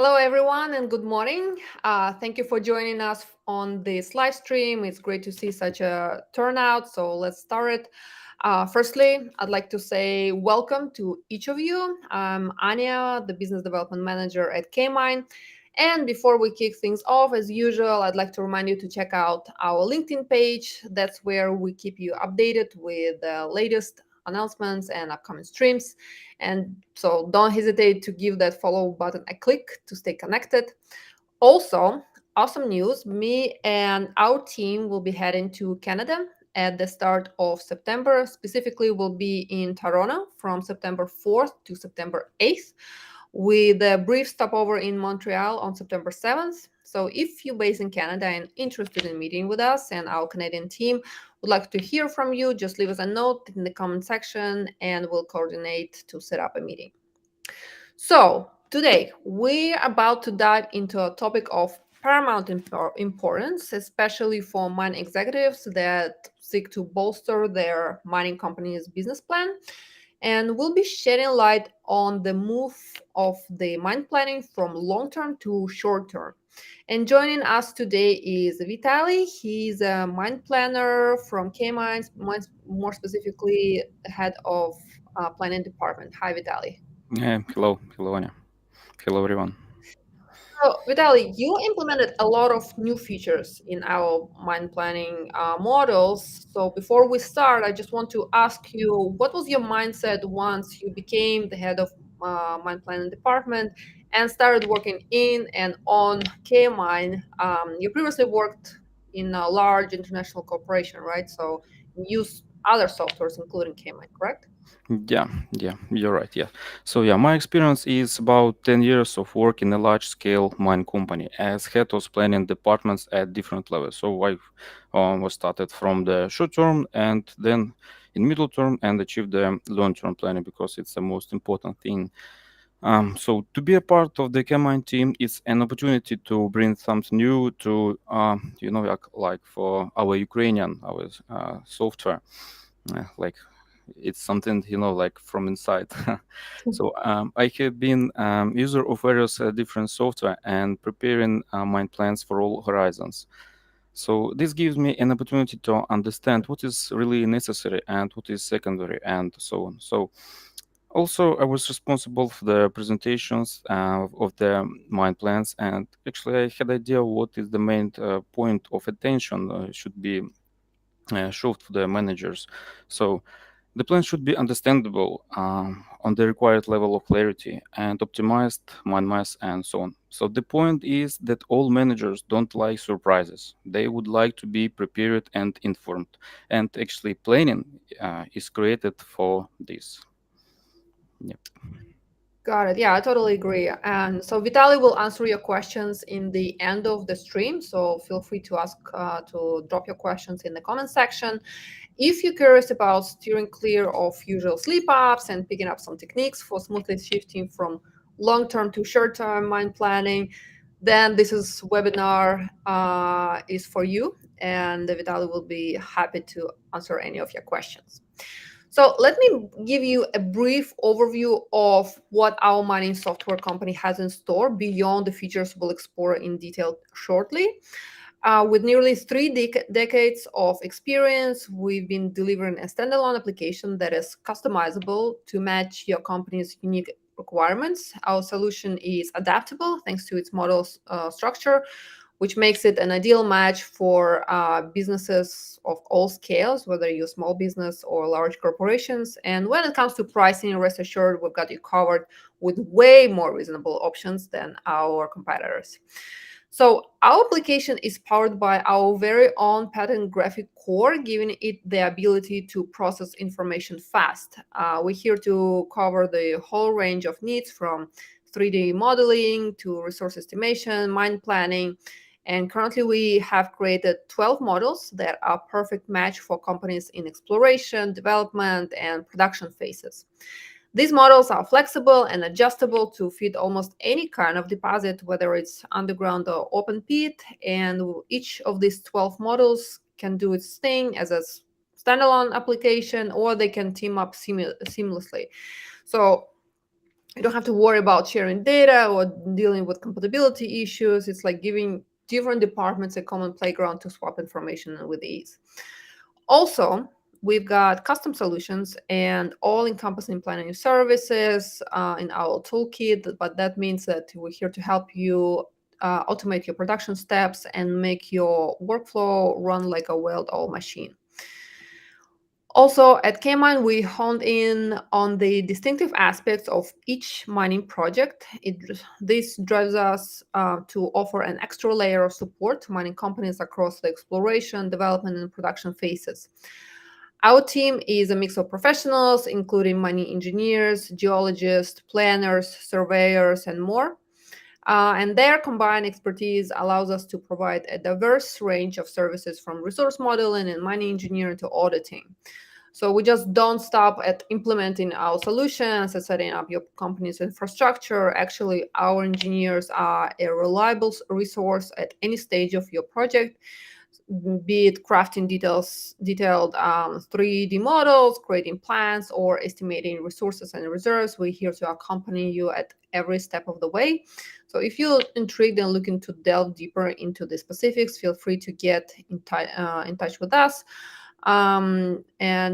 Hello, everyone, and good morning. Thank you for joining us on this live stream. It's great to see such a turnout. So let's start it. Firstly, I'd like to say welcome to each of you. I'm Anya, the Business Development Manager at Kmine. And before we kick things off, as usual, I'd like to remind you to check out our LinkedIn page. That's where we keep you updated with the latest announcements and upcoming streams. And so don't hesitate to give that follow button a click to stay connected. Also, awesome news, me and our team will be heading to Canada at the start of September. Specifically, we'll be in Toronto from September 4th to September 8th with a brief stopover in Montreal on September 7th. So if you're based in Canada and interested in meeting with us and our Canadian team would like to hear from you, just leave us a note in the comment section and we'll coordinate to set up a meeting. So today we're about to dive into a topic of paramount importance, especially for mine executives that seek to bolster their mining company's business plan. And we'll be shedding light on the move of the mine planning from long term to short term. And joining us today is Vitali. He's a mine planner from K Mines, more specifically, head of planning department. Hi, Vitali. Hello, Anya. Hello, everyone. So, Vitali, you implemented a lot of new features in our mine planning models. So, before we start, I just want to ask you, what was your mindset once you became the head of mine planning department and started working in and on K Mine? You previously worked in a large international corporation, right? So, you use other softwares, including K Mine, correct? Yeah, you're right. Yeah. So, yeah, my experience is about 10 years of work in a large scale mine company as head of planning departments at different levels. So, I was started from the short term and then in middle term and achieved the long term planning because it's the most important thing. So to be a part of the Kmine team is an opportunity to bring something new to, like for our Ukrainian, our software, like it's something, like from inside. So I have been user of various different software and preparing mine plans for all horizons. So this gives me an opportunity to understand what is really necessary and what is secondary and so on. So also, I was responsible for the presentations of the mine plans, and actually, I had idea what is the main point of attention should be showed for the managers. So the plan should be understandable on the required level of clarity and optimized mine mass and so on. So the point is that all managers don't like surprises. They would like to be prepared and informed, and actually, planning is created for this. Yeah. Got it. Yeah, I totally agree. And so Vitali will answer your questions in the end of the stream. So feel free to to drop your questions in the comment section. If you're curious about steering clear of usual sleep ups and picking up some techniques for smoothly shifting from long-term to short-term mind planning, then this is webinar is for you, and Vitali will be happy to answer any of your questions. So let me give you a brief overview of what our mining software company has in store beyond the features we'll explore in detail shortly. With nearly three decades of experience, we've been delivering a standalone application that is customizable to match your company's unique requirements. Our solution is adaptable thanks to its model structure, which makes it an ideal match for businesses of all scales, whether you're small business or large corporations. And when it comes to pricing, rest assured, we've got you covered with way more reasonable options than our competitors. So our application is powered by our very own pattern graphic core, giving it the ability to process information fast. We're here to cover the whole range of needs from 3D modeling to resource estimation, mine planning. And currently we have created 12 models that are perfect match for companies in exploration, development, and production phases. These models are flexible and adjustable to fit almost any kind of deposit, whether it's underground or open pit. And each of these 12 models can do its thing as a standalone application, or they can team up seamlessly. So You don't have to worry about sharing data or dealing with compatibility issues. It's like giving different departments a common playground to swap information with ease. Also, we've got custom solutions and all-encompassing planning services in our toolkit, but that means that we're here to help you automate your production steps and make your workflow run like a well-oiled machine. Also, at Kmine, we honed in on the distinctive aspects of each mining project. This drives us to offer an extra layer of support to mining companies across the exploration, development, and production phases. Our team is a mix of professionals, including mining engineers, geologists, planners, surveyors, and more. And their combined expertise allows us to provide a diverse range of services from resource modeling and mining engineering to auditing. So we just don't stop at implementing our solutions and setting up your company's infrastructure. Actually, our engineers are a reliable resource at any stage of your project, be it crafting detailed 3D models, creating plans, or estimating resources and reserves. We're here to accompany you at every step of the way. So if you're intrigued and looking to delve deeper into the specifics, feel free to get in touch with us. And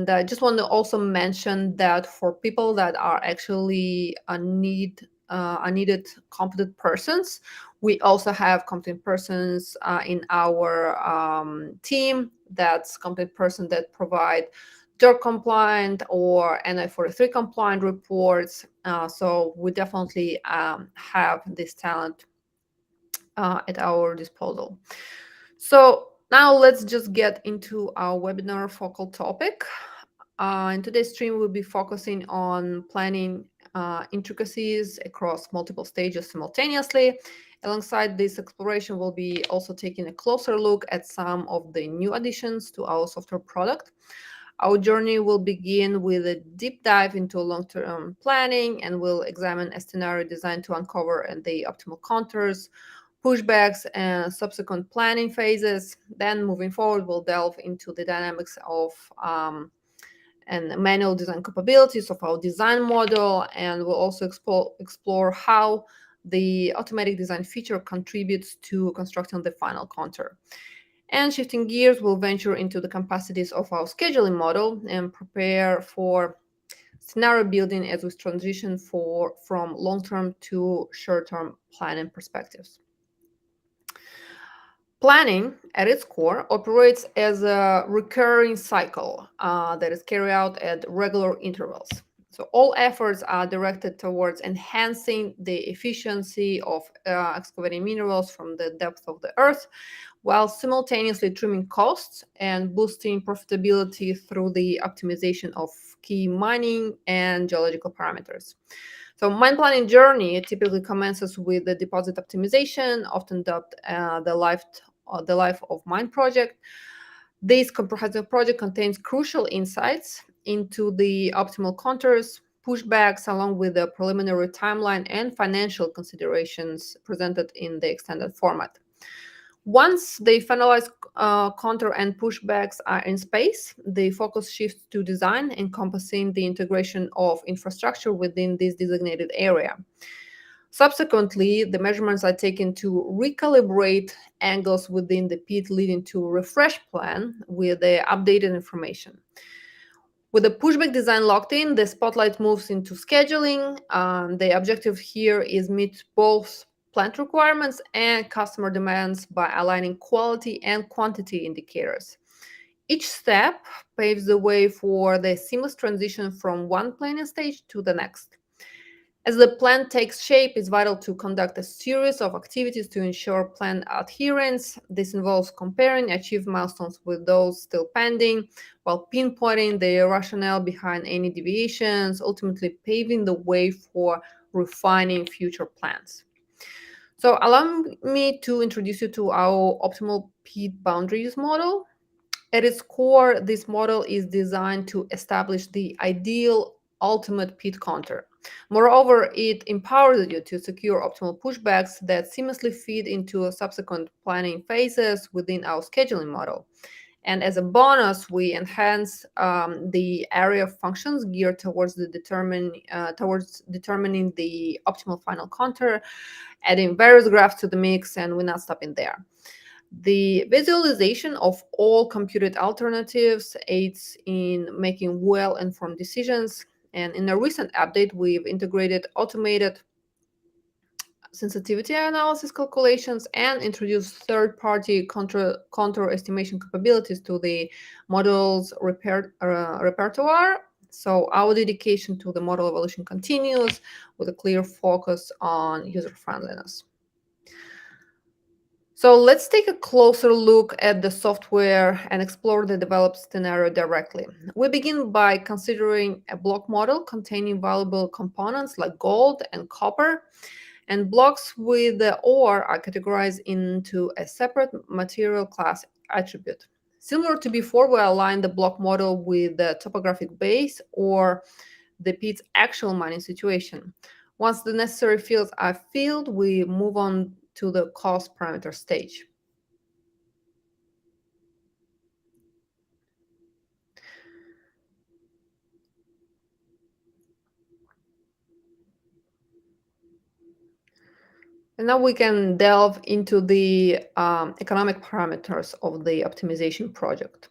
I just want to also mention that for people that are actually needed competent persons, we also have competent persons in our team. That's competent person that provide DIRT compliant or NI 43 compliant reports. So we definitely have this talent at our disposal. So now let's just get into our webinar focal topic. In today's stream, we'll be focusing on planning intricacies across multiple stages simultaneously. Alongside this exploration, we'll be also taking a closer look at some of the new additions to our software product. Our journey will begin with a deep dive into long-term planning, and we'll examine a scenario designed to uncover the optimal contours, pushbacks, and subsequent planning phases. Then moving forward, we'll delve into the dynamics of and manual design capabilities of our design model, and we'll also explore how the automatic design feature contributes to constructing the final contour. And shifting gears, we'll venture into the capacities of our scheduling model and prepare for scenario building as we transition from long-term to short-term planning perspectives. Planning, at its core, operates as a recurring cycle that is carried out at regular intervals. So all efforts are directed towards enhancing the efficiency of excavating minerals from the depth of the earth, while simultaneously trimming costs and boosting profitability through the optimization of key mining and geological parameters. So mine planning journey typically commences with the deposit optimization, often dubbed the life of mine project. This comprehensive project contains crucial insights into the optimal contours, pushbacks, along with the preliminary timeline and financial considerations presented in the extended format. Once the finalized contour and pushbacks are in space, the focus shifts to design, encompassing the integration of infrastructure within this designated area. Subsequently, the measurements are taken to recalibrate angles within the pit, leading to a refresh plan with the updated information. With the pushback design locked in, the spotlight moves into scheduling. The objective here is meet both plant requirements and customer demands by aligning quality and quantity indicators. Each step paves the way for the seamless transition from one planning stage to the next. As the plan takes shape, it's vital to conduct a series of activities to ensure plan adherence. This involves comparing achieved milestones with those still pending, while pinpointing the rationale behind any deviations, ultimately paving the way for refining future plans. So allow me to introduce you to our optimal pit boundaries model. At its core, this model is designed to establish the ideal ultimate pit contour. Moreover, it empowers you to secure optimal pushbacks that seamlessly feed into subsequent planning phases within our scheduling model. And as a bonus, we enhance the array of functions geared towards towards determining the optimal final contour, adding various graphs to the mix, and we're not stopping there. The visualization of all computed alternatives aids in making well-informed decisions. And in a recent update, we've integrated automated sensitivity analysis calculations and introduced third-party contour estimation capabilities to the model's repertoire. So our dedication to the model evolution continues with a clear focus on user friendliness. So let's take a closer look at the software and explore the developed scenario directly. We begin by considering a block model containing valuable components like gold and copper, and blocks with the ore are categorized into a separate material class attribute. Similar to before, we align the block model with the topographic base or the pit's actual mining situation. Once the necessary fields are filled, we move on to the cost parameter stage. And now we can delve into the economic parameters of the optimization project.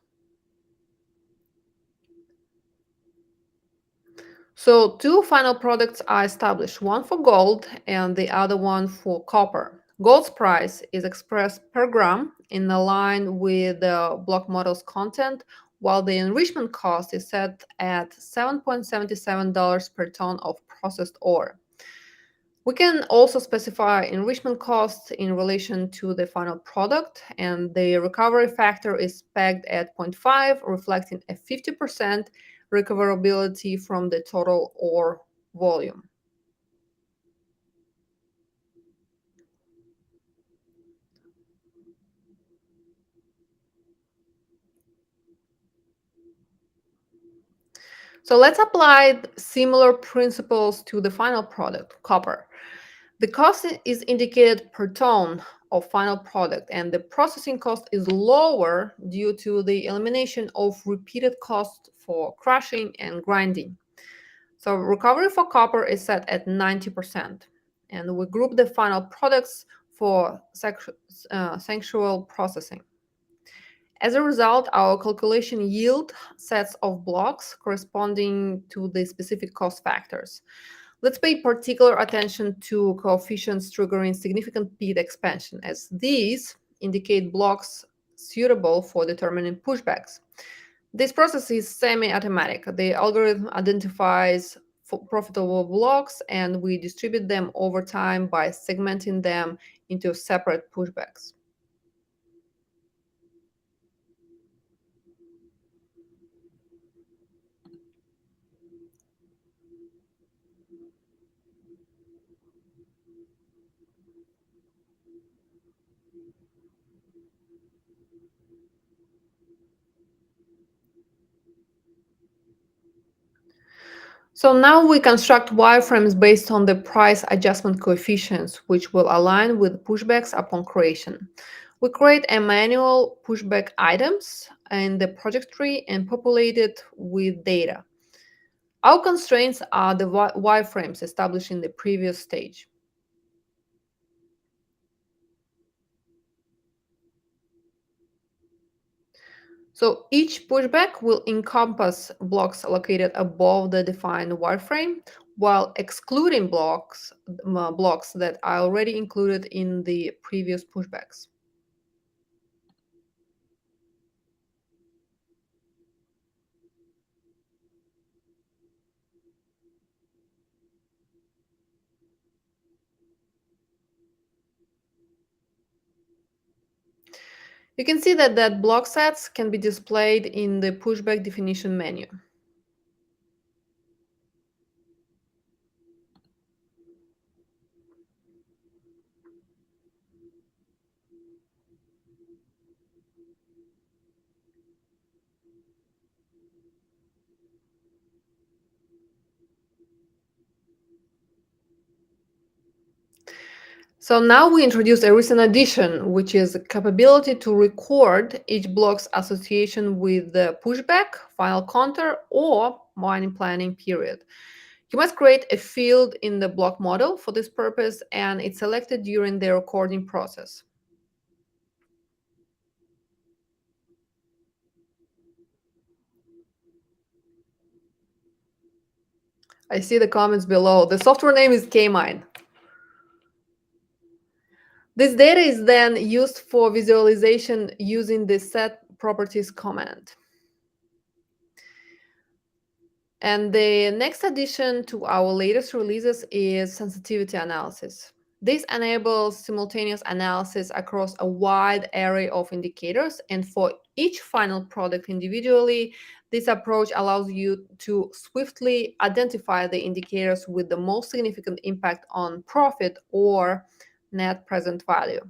So two final products are established, one for gold and the other one for copper. Gold's price is expressed per gram in line with the block model's content, while the enrichment cost is set at $7.77 per ton of processed ore. We can also specify enrichment costs in relation to the final product, and the recovery factor is pegged at zero point 0.5, reflecting a 50% recoverability from the total ore volume. So let's apply similar principles to the final product, copper. The cost is indicated per ton of final product, and the processing cost is lower due to the elimination of repeated costs for crushing and grinding. So recovery for copper is set at 90%, and we group the final products for sensual processing. As a result, our calculation yield sets of blocks corresponding to the specific cost factors. Let's pay particular attention to coefficients triggering significant Peat expansion, as these indicate blocks suitable for determining pushbacks. This process is semi-automatic. The algorithm identifies profitable blocks, and we distribute them over time by segmenting them into separate pushbacks. So now we construct wireframes based on the price adjustment coefficients, which will align with pushbacks upon creation. We create a manual pushback items in the project tree and populate it with data. Our constraints are the wireframes established in the previous stage. So each pushback will encompass blocks located above the defined wireframe, while excluding blocks that are already included in the previous pushbacks. You can see that block sets can be displayed in the pushback definition menu. So now we introduce a recent addition, which is the capability to record each block's association with the pushback, final counter, or mining planning period. You must create a field in the block model for this purpose, and it's selected during the recording process. I see the comments below. The software name is Kmine. This data is then used for visualization using the set properties command. And the next addition to our latest releases is sensitivity analysis. This enables simultaneous analysis across a wide array of indicators, and for each final product individually, this approach allows you to swiftly identify the indicators with the most significant impact on profit or net present value.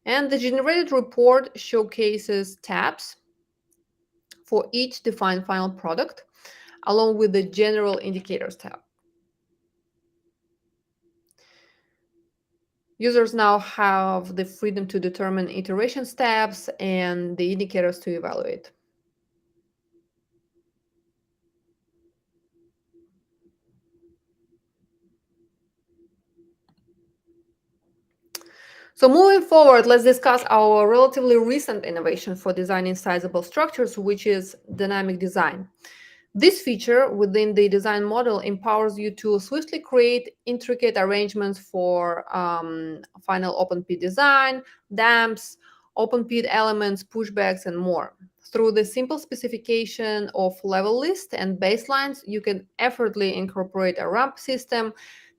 And the generated report showcases tabs for each defined final product, along with the general indicators tab. Users now have the freedom to determine iteration steps and the indicators to evaluate. So moving forward, let's discuss our relatively recent innovation for designing sizable structures, which is dynamic design. This feature within the design model empowers you to swiftly create intricate arrangements for final open pit design, dams, open pit elements, pushbacks, and more. Through the simple specification of level list and baselines, you can effortlessly incorporate a ramp system,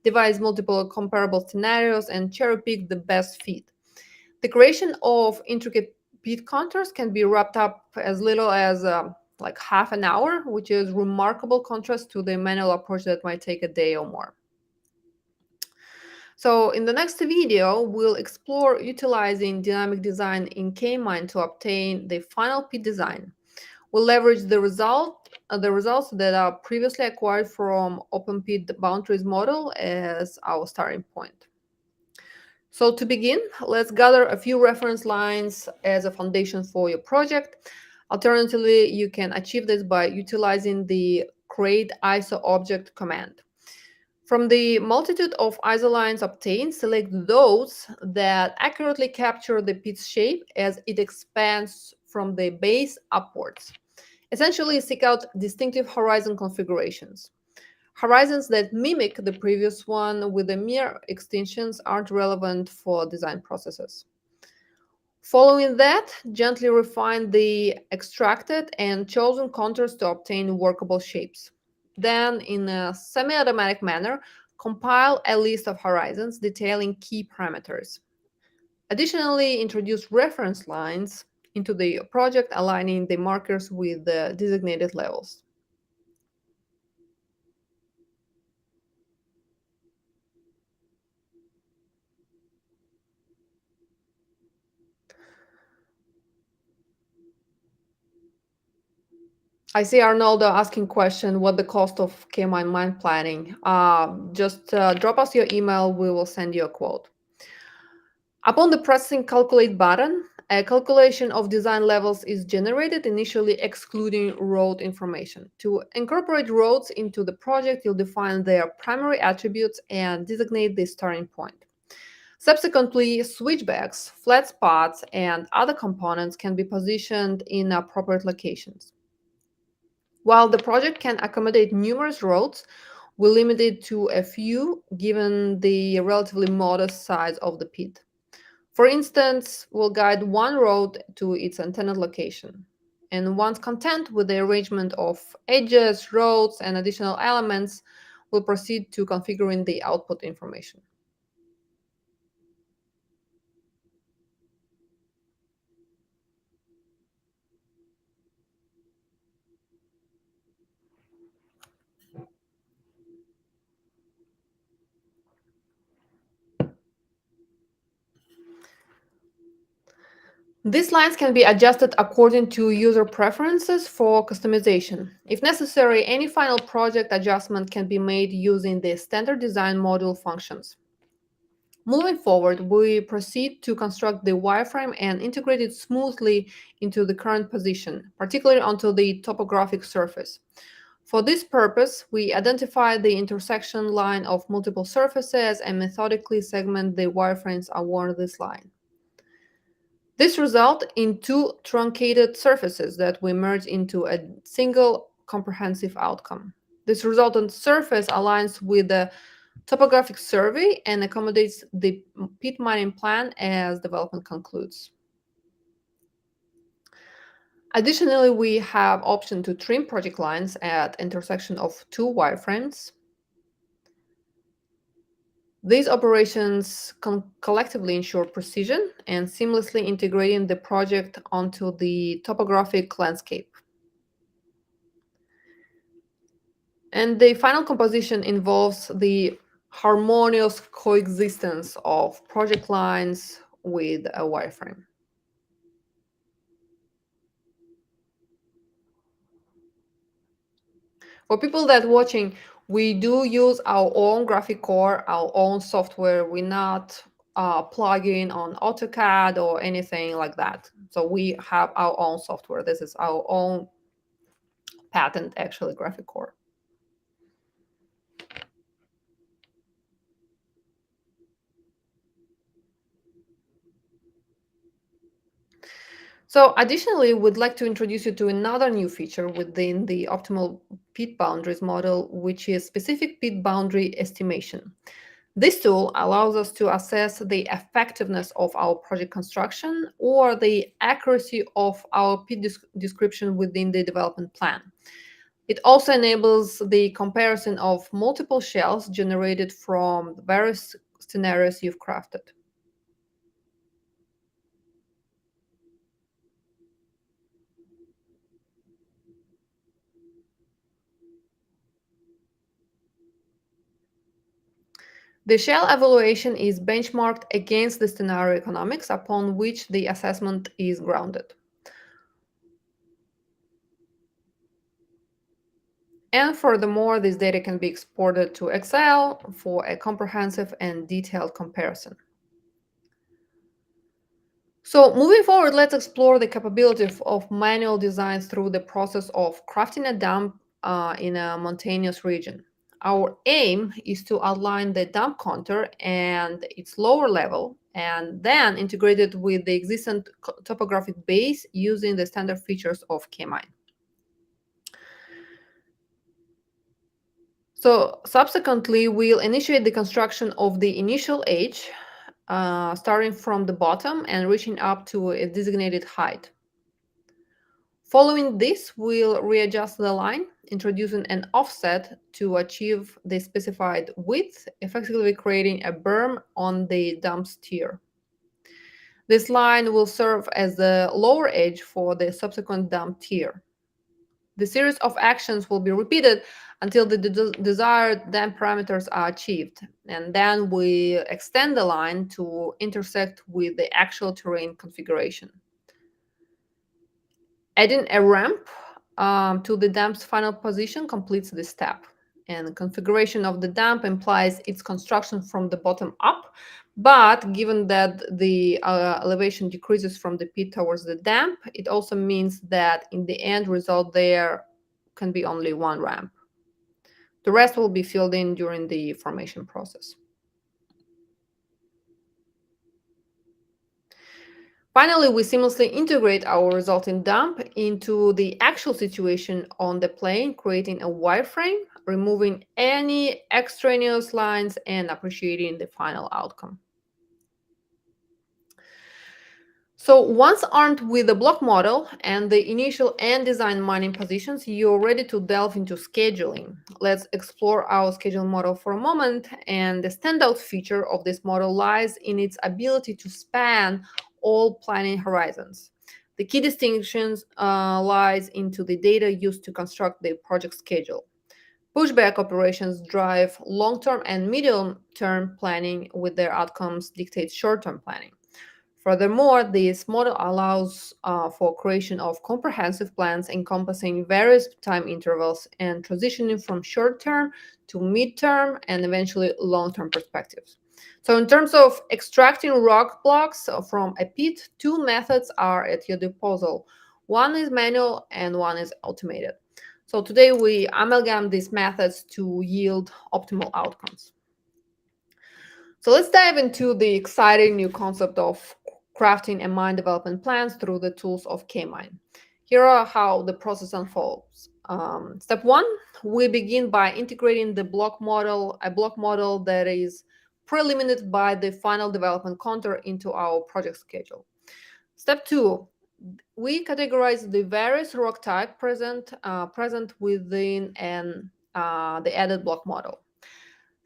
devise multiple comparable scenarios, and cherry pick the best fit. The creation of intricate pit contours can be wrapped up as little as like half an hour, which is remarkable contrast to the manual approach that might take a day or more. So in the next video, we'll explore utilizing dynamic design in K-Mine to obtain the final pit design. We'll leverage the results that are previously acquired from open pit boundaries model as our starting point. So to begin, let's gather a few reference lines as a foundation for your project. Alternatively, you can achieve this by utilizing the create ISO object command. From the multitude of ISO lines obtained, select those that accurately capture the pit's shape as it expands from the base upwards. Essentially, seek out distinctive horizon configurations. Horizons that mimic the previous one with the mere extensions aren't relevant for design processes. Following that, gently refine the extracted and chosen contours to obtain workable shapes. Then, in a semi-automatic manner, compile a list of horizons detailing key parameters. Additionally, introduce reference lines into the project, aligning the markers with the designated levels. I see Arnoldo asking question what the cost of K-Mine mine planning. Just drop us your email. We will send you a quote. Upon the pressing calculate button, a calculation of design levels is generated, initially excluding road information. To incorporate roads into the project, you'll define their primary attributes and designate the starting point. Subsequently, switchbacks, flat spots, and other components can be positioned in appropriate locations. While the project can accommodate numerous roads, we limit it to a few given the relatively modest size of the pit. For instance, we'll guide one road to its intended location. And once content with the arrangement of edges, roads, and additional elements, we'll proceed to configuring the output information. These lines can be adjusted according to user preferences for customization. If necessary, any final project adjustment can be made using the standard design module functions. Moving forward, we proceed to construct the wireframe and integrate it smoothly into the current position, particularly onto the topographic surface. For this purpose, we identify the intersection line of multiple surfaces and methodically segment the wireframes along this line. This results in two truncated surfaces that we merge into a single comprehensive outcome. This resultant surface aligns with the topographic survey and accommodates the pit mining plan as development concludes. Additionally, we have option to trim project lines at intersection of two wireframes. These operations collectively ensure precision and seamlessly integrating the project onto the topographic landscape. And the final composition involves the harmonious coexistence of project lines with a wireframe. For people that watching, we do use our own graphic core, our own software. We're not plugging on AutoCAD or anything like that. So we have our own software. This is our own patent, actually, graphic core. So additionally, we'd like to introduce you to another new feature within the optimal pit boundaries model, which is specific pit boundary estimation. This tool allows us to assess the effectiveness of our project construction or the accuracy of our pit description within the development plan. It also enables the comparison of multiple shells generated from the various scenarios you've crafted. The shell evaluation is benchmarked against the scenario economics upon which the assessment is grounded. And furthermore, this data can be exported to Excel for a comprehensive and detailed comparison. So moving forward, let's explore the capability of manual design through the process of crafting a dump in a mountainous region. Our aim is to align the dump contour and its lower level and then integrate it with the existing topographic base using the standard features of K-Mine. So subsequently, we'll initiate the construction of the initial edge, starting from the bottom and reaching up to a designated height. Following this, we'll readjust the line, introducing an offset to achieve the specified width, effectively creating a berm on the dump's tier. This line will serve as the lower edge for the subsequent dump tier. The series of actions will be repeated until the desired dam parameters are achieved, and then we extend the line to intersect with the actual terrain configuration. Adding a ramp to the damp's final position completes this step, and configuration of the damp implies its construction from the bottom up, but given that the elevation decreases from the pit towards the damp, it also means that in the end result there can be only one ramp. The rest will be filled in during the formation process. Finally, we seamlessly integrate our resulting dump into the actual situation on the plane, creating a wireframe, removing any extraneous lines, and appreciating the final outcome. So once armed with the block model and the initial and design mining positions, you're ready to delve into scheduling. Let's explore our schedule model for a moment. And the standout feature of this model lies in its ability to span all planning horizons. The key distinctions lies into the data used to construct the project schedule. Pushback operations drive long-term and medium-term planning, with their outcomes dictate short-term planning. Furthermore, this model allows for creation of comprehensive plans encompassing various time intervals and transitioning from short-term to mid-term and eventually long-term perspectives. So in terms of extracting rock blocks from a pit, two methods are at your disposal. One is manual and one is automated. So today we amalgam these methods to yield optimal outcomes. So let's dive into the exciting new concept of crafting a mine development plans through the tools of K-Mine. Here are how the process unfolds. Step one, we begin by integrating the block model, a block model that is pre-limited by the final development contour into our project schedule. Step two, we categorize the various rock type present within the added block model.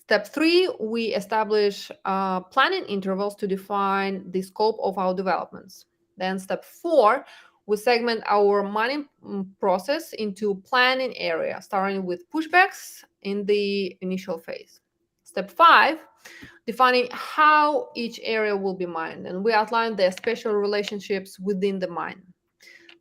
Step three, we establish planning intervals to define the scope of our developments. Then step four, we segment our mining process into planning areas, starting with pushbacks in the initial phase. Step five, defining how each area will be mined, and we outline the special relationships within the mine.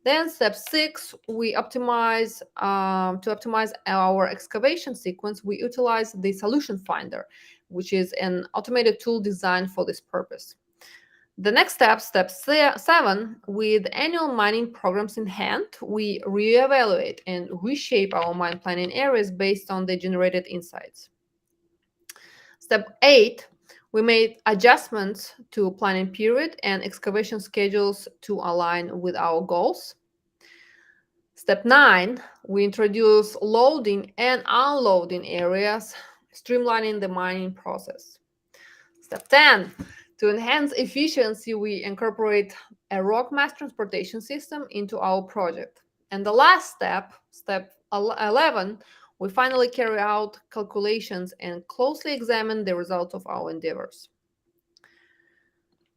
Then step six, we optimize to optimize our excavation sequence. We utilize the solution finder, which is an automated tool designed for this purpose. The next step, step seven, with annual mining programs in hand, we reevaluate and reshape our mine planning areas based on the generated insights. Step eight, we made adjustments to planning period and excavation schedules to align with our goals. Step nine, we introduce loading and unloading areas, streamlining the mining process. Step 10, to enhance efficiency, we incorporate a rock mass transportation system into our project. And the last step, step 11, we finally carry out calculations and closely examine the results of our endeavors.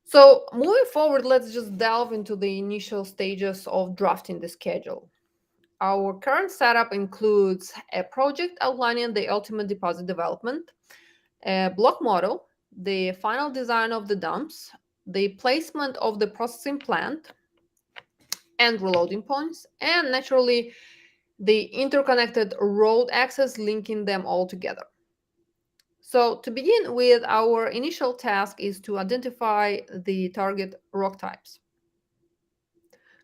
So moving forward, let's just delve into the initial stages of drafting the schedule. Our current setup includes a project outlining the ultimate deposit development, a block model, the final design of the dumps, the placement of the processing plant and reloading points, and naturally the interconnected road access linking them all together. So to begin with, our initial task is to identify the target rock types.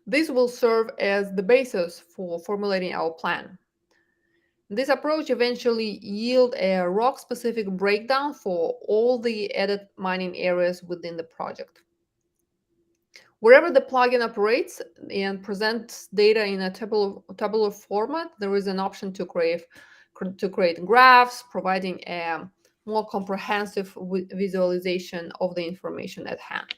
This will serve as the basis for formulating our plan. This approach eventually yield a rock-specific breakdown for all the added mining areas within the project. Wherever the plugin operates and presents data in a tabular format, there is an option to create graphs, providing a more comprehensive visualization of the information at hand.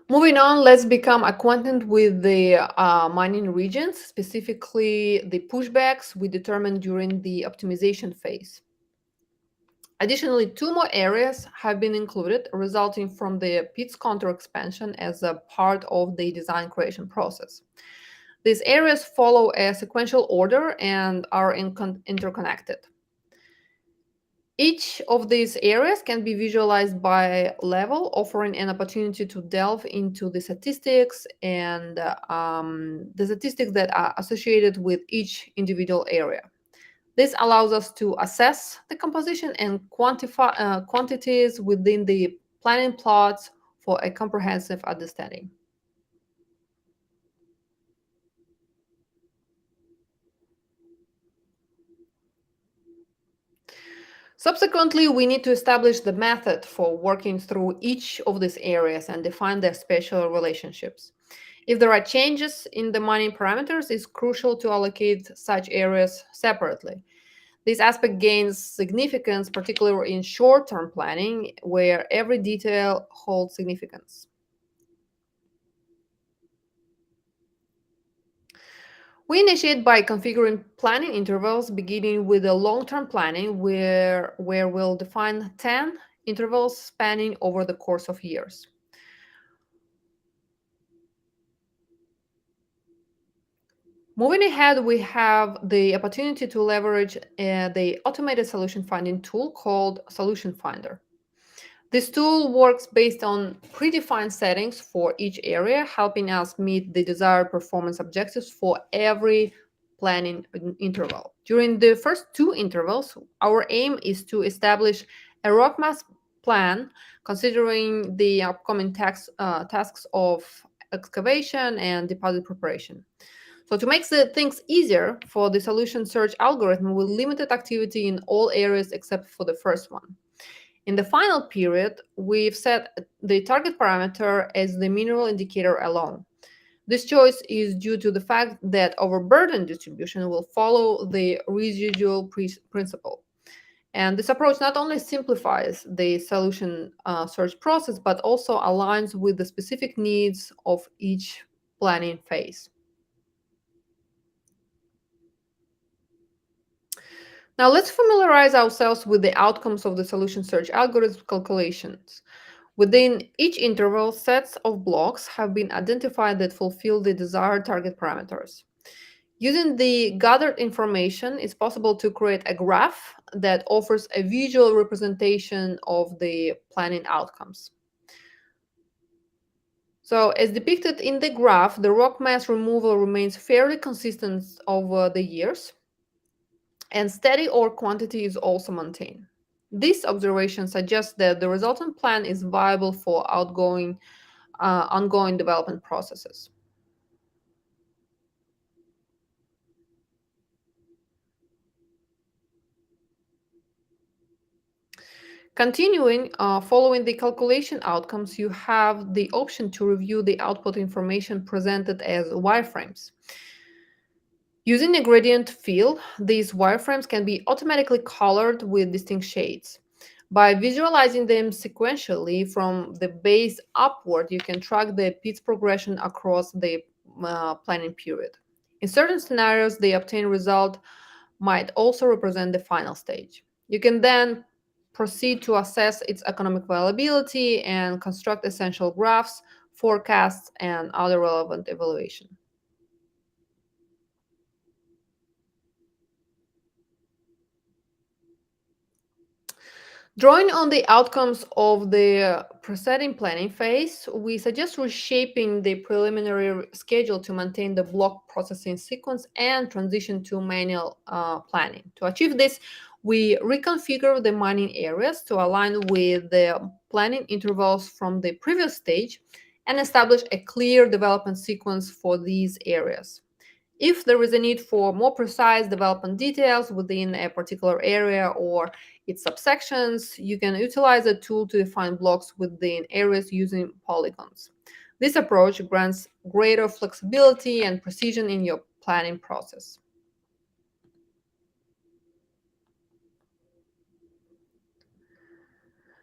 Moving on, let's become acquainted with the mining regions, specifically the pushbacks we determined during the optimization phase. Additionally, two more areas have been included, resulting from the Peat's contour expansion as a part of the design creation process. These areas follow a sequential order and are interconnected. Each of these areas can be visualized by level, offering an opportunity to delve into the statistics and the statistics that are associated with each individual area. This allows us to assess the composition and quantify quantities within the planning plots for a comprehensive understanding. Subsequently, we need to establish the method for working through each of these areas and define their spatial relationships. If there are changes in the mining parameters, it's crucial to allocate such areas separately. This aspect gains significance, particularly in short-term planning, where every detail holds significance. We initiate by configuring planning intervals, beginning with the long-term planning, where we'll define 10 intervals spanning over the course of years. Moving ahead, we have the opportunity to leverage the automated solution finding tool called Solution Finder. This tool works based on predefined settings for each area, helping us meet the desired performance objectives for every planning interval. During the first two intervals, our aim is to establish a rock mass plan considering the upcoming tasks of excavation and deposit preparation. So to make the things easier for the solution search algorithm, we limited activity in all areas except for the first one. In the final period, we've set the target parameter as the mineral indicator alone. This choice is due to the fact that overburden distribution will follow the residual principle. And this approach not only simplifies the solution search process, but also aligns with the specific needs of each planning phase. Now let's familiarize ourselves with the outcomes of the solution search algorithm calculations. Within each interval, sets of blocks have been identified that fulfill the desired target parameters. Using the gathered information, it's possible to create a graph that offers a visual representation of the planning outcomes. So, as depicted in the graph, the rock mass removal remains fairly consistent over the years, and steady ore quantity is also maintained. This observation suggests that the resultant plan is viable for ongoing development processes. Continuing, following the calculation outcomes, you have the option to review the output information presented as wireframes. Using a gradient fill, these wireframes can be automatically colored with distinct shades. By visualizing them sequentially from the base upward, you can track the Peat's progression across the planning period. In certain scenarios, the obtained result might also represent the final stage. You can then proceed to assess its economic viability and construct essential graphs, forecasts, and other relevant evaluation. Drawing on the outcomes of the preceding planning phase, we suggest reshaping the preliminary schedule to maintain the block processing sequence and transition to manual planning. To achieve this, we reconfigure the mining areas to align with the planning intervals from the previous stage and establish a clear development sequence for these areas. If there is a need for more precise development details within a particular area or its subsections, you can utilize a tool to define blocks within areas using polygons. This approach grants greater flexibility and precision in your planning process.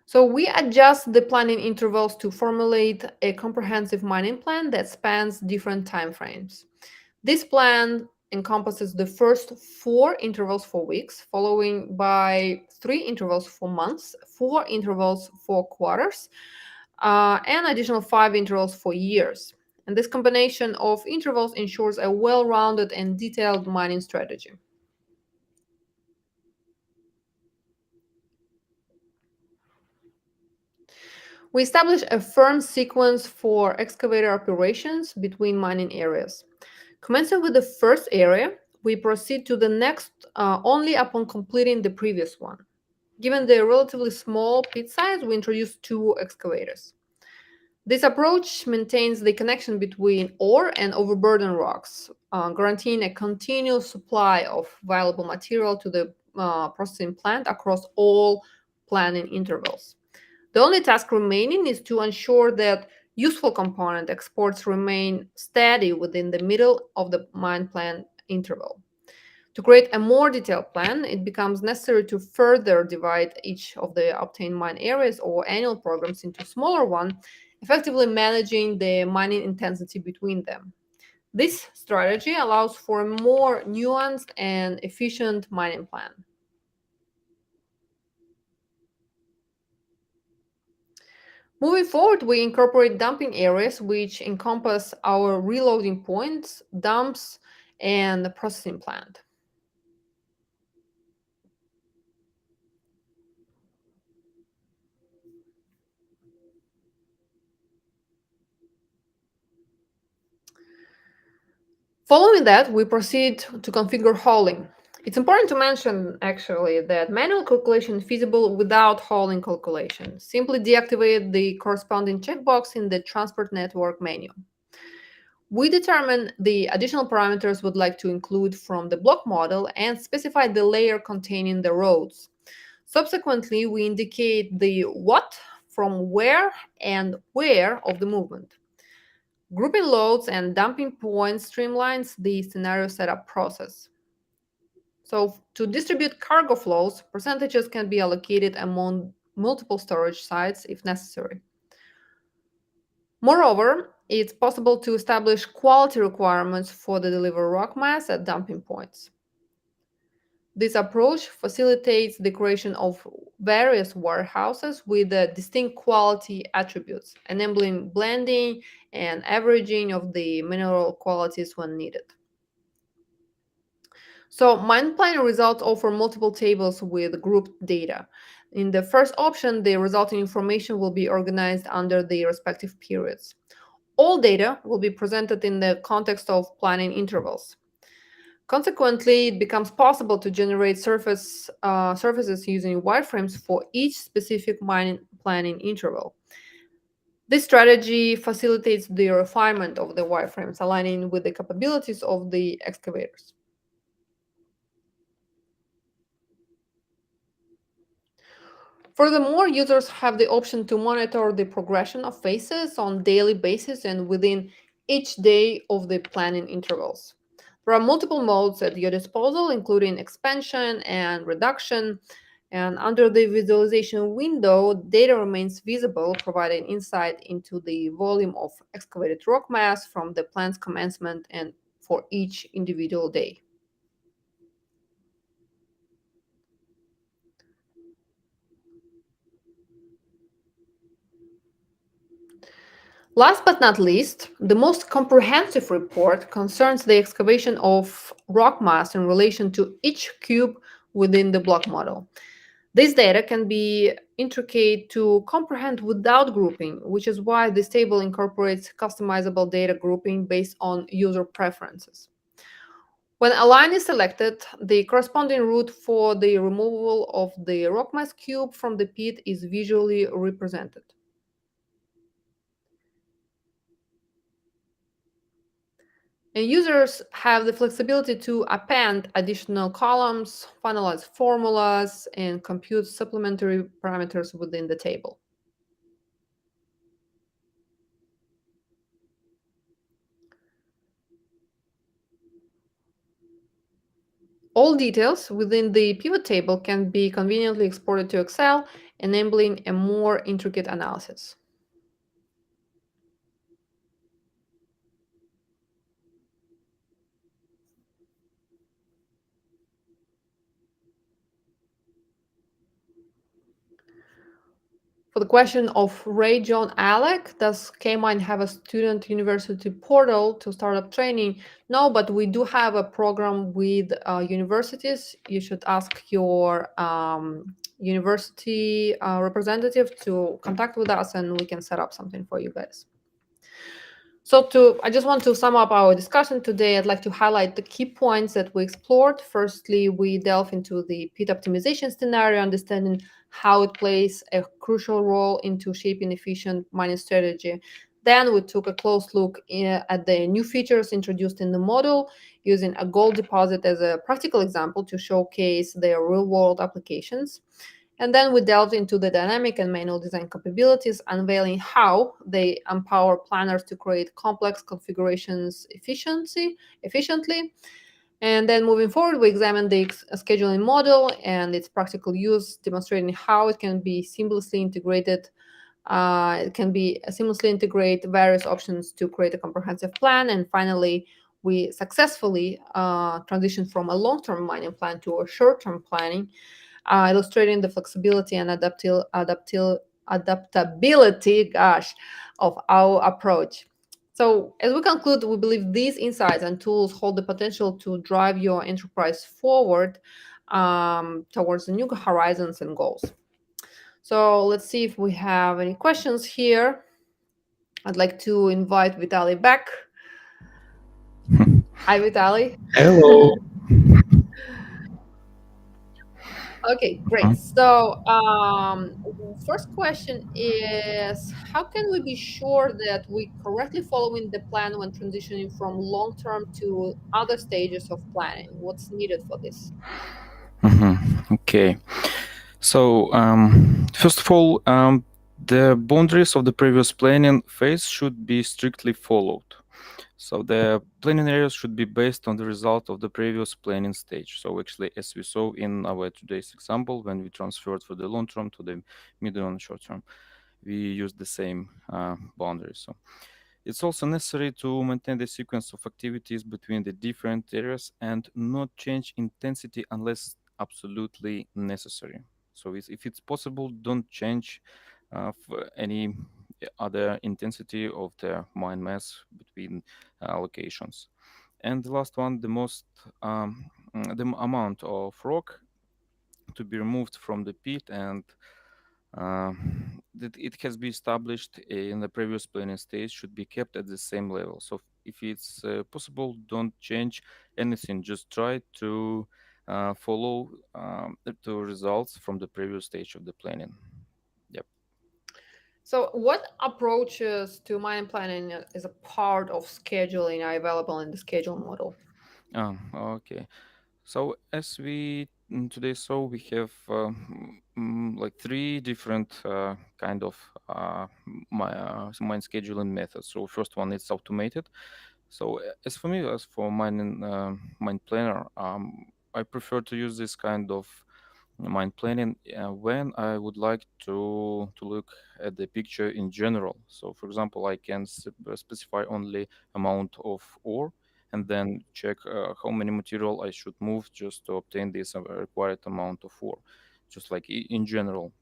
So we adjust the planning intervals to formulate a comprehensive mining plan that spans different timeframes. This plan encompasses the first four intervals for weeks, following by three intervals for months, four intervals for quarters, and additional five intervals for years. And this combination of intervals ensures a well-rounded and detailed mining strategy. We establish a firm sequence for excavator operations between mining areas. Commencing with the first area, we proceed to the next only upon completing the previous one. Given the relatively small pit size, we introduce two excavators. This approach maintains the connection between ore and overburden rocks, guaranteeing a continuous supply of valuable material to the processing plant across all planning intervals. The only task remaining is to ensure that useful component exports remain steady within the middle of the mine plan interval. To create a more detailed plan, it becomes necessary to further divide each of the obtained mine areas or annual programs into smaller ones, effectively managing the mining intensity between them. This strategy allows for a more nuanced and efficient mining plan. Moving forward, we incorporate dumping areas which encompass our reloading points, dumps, and the processing plant. Following that, we proceed to configure hauling. It's important to mention, actually, that manual calculation is feasible without hauling calculation. Simply deactivate the corresponding checkbox in the transport network menu. We determine the additional parameters we'd like to include from the block model and specify the layer containing the roads. Subsequently, we indicate the what, from where, and where of the movement. Grouping loads and dumping points streamlines the scenario setup process. So to distribute cargo flows, percentages can be allocated among multiple storage sites if necessary. Moreover, it's possible to establish quality requirements for the delivered rock mass at dumping points. This approach facilitates the creation of various warehouses with distinct quality attributes, enabling blending and averaging of the mineral qualities when needed. So mine planning results offer multiple tables with grouped data. In the first option, the resulting information will be organized under the respective periods. All data will be presented in the context of planning intervals. Consequently, it becomes possible to generate surfaces using wireframes for each specific mining planning interval. This strategy facilitates the refinement of the wireframes, aligning with the capabilities of the excavators. Furthermore, users have the option to monitor the progression of phases on daily basis and within each day of the planning intervals. There are multiple modes at your disposal, including expansion and reduction. And under the visualization window, data remains visible, providing insight into the volume of excavated rock mass from the plant's commencement and for each individual day. Last but not least, the most comprehensive report concerns the excavation of rock mass in relation to each cube within the block model. This data can be intricate to comprehend without grouping, which is why this table incorporates customizable data grouping based on user preferences. When a line is selected, the corresponding route for the removal of the rock mass cube from the pit is visually represented. And users have the flexibility to append additional columns, finalize formulas, and compute supplementary parameters within the table. All details within the pivot table can be conveniently exported to Excel, enabling a more intricate analysis. For the question of Ray John Alec, does K-Mine have a student university portal to startup training? No, but we do have a program with universities. You should ask your university representative to contact with us and we can set up something for you guys. So I just want to sum up our discussion today. I'd like to highlight the key points that we explored. Firstly, we delve into the pit optimization scenario, understanding how it plays a crucial role into shaping efficient mining strategy. Then we took a close look at the new features introduced in the model, using a gold deposit as a practical example to showcase their real-world applications. And then we delved into the dynamic and manual design capabilities, unveiling how they empower planners to create complex configurations efficiently. And then moving forward, we examined the scheduling model and its practical use, demonstrating how it can be seamlessly integrated. It can be seamlessly integrate various options to create a comprehensive plan. And finally, we successfully transitioned from a long-term mining plan to a short-term planning, illustrating the flexibility and adaptability, of our approach. So, as we conclude, we believe these insights and tools hold the potential to drive your enterprise forward towards the new horizons and goals. So, let's see if we have any questions here. I'd like to invite Vitali back. Hi, Vitali. Hello. Okay, great. So, first question is, how can we be sure that we correctly following the plan when transitioning from long term to other stages of planning? What's needed for this? Okay. So, first of all, the boundaries of the previous planning phase should be strictly followed. So the planning areas should be based on the result of the previous planning stage. So actually, as we saw in our today's example, when we transferred from the long term to the middle and short term, we used the same boundaries. So it's also necessary to maintain the sequence of activities between the different areas and not change intensity unless absolutely necessary. So if it's possible, don't change for any other intensity of the mind mass between locations. And the last one, the most amount of rock to be removed from the pit and uh, that it has been established in the previous planning stage should be kept at the same level. So if it's possible, don't change anything. Just try to follow the results from the previous stage of the planning. Yep. So, what approaches to mind planning is a part of scheduling are available in the schedule model? Okay. So as we today saw, we have like three different kind of mind scheduling methods. So first one is automated. So as for me, as for mind planner, I prefer to use this kind of mind planning when I would like to look at the picture in general. So for example, I can specify only amount of ore and then check how many material I should move just to obtain this required amount of ore, just like in general.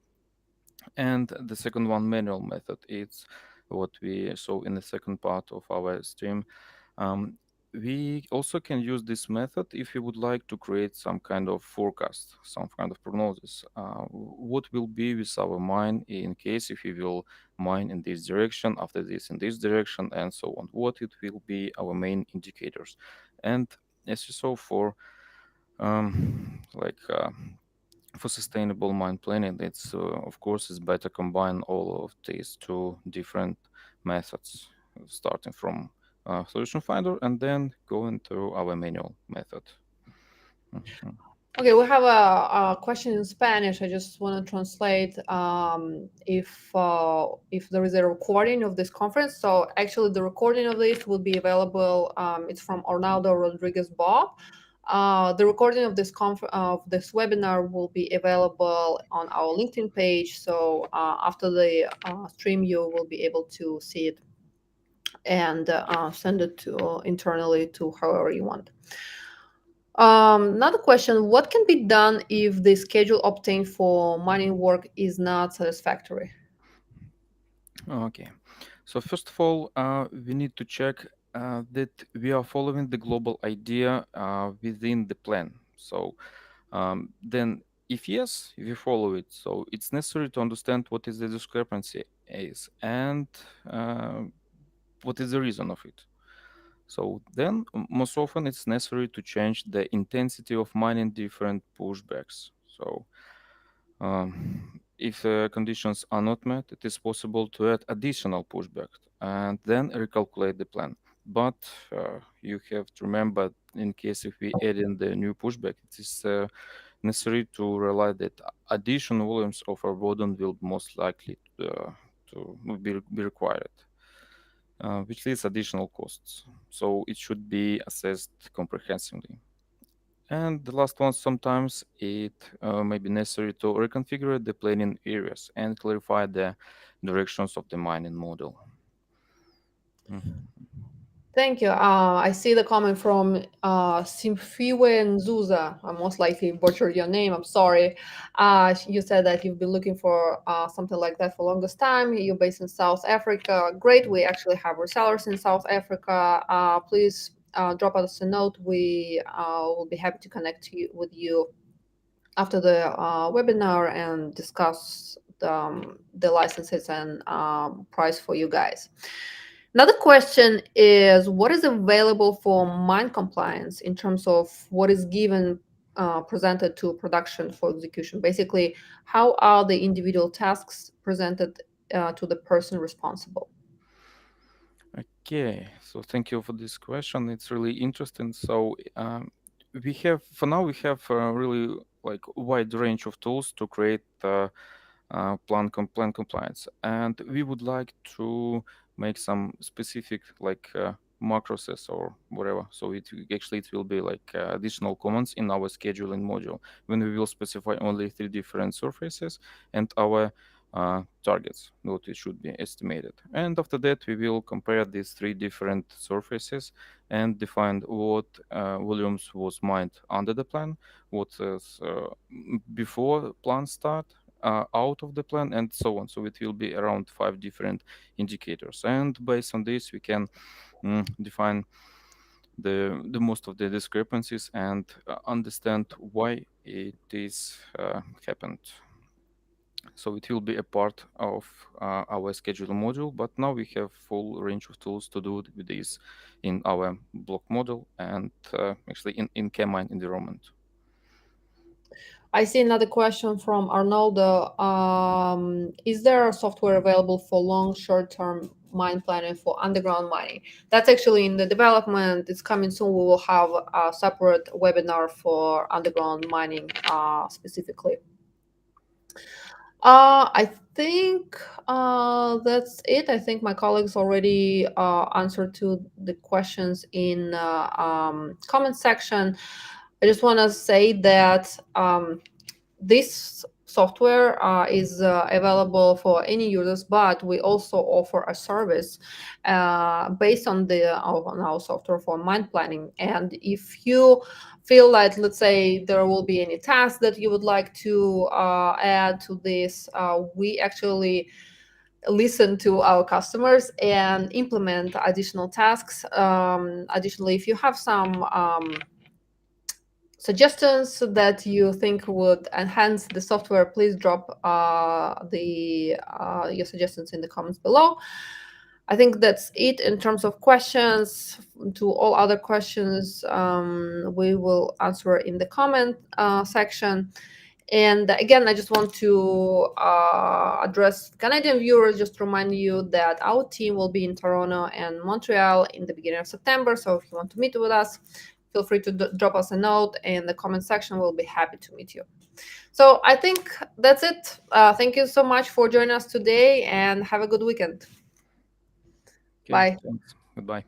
And the second one, manual method, it's what we saw in the second part of our stream. Um, we also can use this method if you would like to create some kind of forecast, some kind of prognosis. What will be with our mine in case if we will mine in this direction, after this in this direction, and so on. What it will be our main indicators. And as you saw like for sustainable mine planning, it's of course it's better combine all of these two different methods, starting from solution finder and then going to our manual method. Mhm. Okay, we have a question in Spanish. I just want to translate if there is a recording of this conference. So actually, the recording of this will be available. It's from Arnaldo Rodriguez Bob. The recording of of this webinar will be available on our LinkedIn page. So after the stream, you will be able to see it and send it to internally to however you want. Another question, what can be done if the schedule obtained for mining work is not satisfactory? Okay, so first of all, we need to check that we are following the global idea within the plan. So then if yes, if you follow it, so it's necessary to understand what is the discrepancy is and uh, what is the reason of it. So then, most often it's necessary to change the intensity of mining different pushbacks. So if conditions are not met, it is possible to add additional pushbacks and then recalculate the plan. But you have to remember, in case if we add in the new pushback, it is necessary to realize that additional volumes of our burden will most likely be required, which leads additional costs. So it should be assessed comprehensively. And the last one, sometimes it may be necessary to reconfigure the planning areas and clarify the directions of the mining model. Mhm. Thank you. I see the comment from Simfiwe Nzuza. I most likely butchered your name. I'm sorry. You said that you've been looking for something like that for longest time. You're based in South Africa. Great. We actually have resellers in South Africa. Please drop us a note. We will be happy to connect with you after the webinar and discuss the licenses and price for you guys. Another question is what is available for mine compliance in terms of what is given presented to production for execution? Basically, how are the individual tasks presented to the person responsible? Okay, so thank you for this question. It's really interesting. So we have for now we have a really like wide range of tools to create plan compliance, and we would like to make some specific like macroses or whatever. So actually it will be like additional commands in our scheduling module when we will specify only three different surfaces and our targets what it should be estimated. And after that, we will compare these three different surfaces and define what volumes was mined under the plan, what is before plan start, out of the plan, and so on. So it will be around five different indicators. And based on this, we can define the most of the discrepancies and understand why it is happened. So it will be a part of our schedule module, but now we have full range of tools to do with this in our block model and actually in K-mine environment. I see another question from Arnoldo. Is there a software available for long, short-term mine planning for underground mining? That's actually in the development. It's coming soon. We will have a separate webinar for underground mining specifically. I think that's it. I think my colleagues already answered to the questions in comment section. I just want to say that this software is available for any users, but we also offer a service based on on our software for mine planning. And if you feel like, let's say, there will be any tasks that you would like to add to this, we actually listen to our customers and implement additional tasks. Additionally, if you have some suggestions that you think would enhance the software, please drop your suggestions in the comments below. I think that's it in terms of questions. To all other questions, we will answer in the comment section. And again, I just want to address Canadian viewers, just remind you that our team will be in Toronto and Montreal in the beginning of September. So if you want to meet with us, feel free to drop us a note in the comment section. We'll be happy to meet you. So I think that's it. Thank you so much for joining us today and have a good weekend. Okay, Bye. thanks. Goodbye.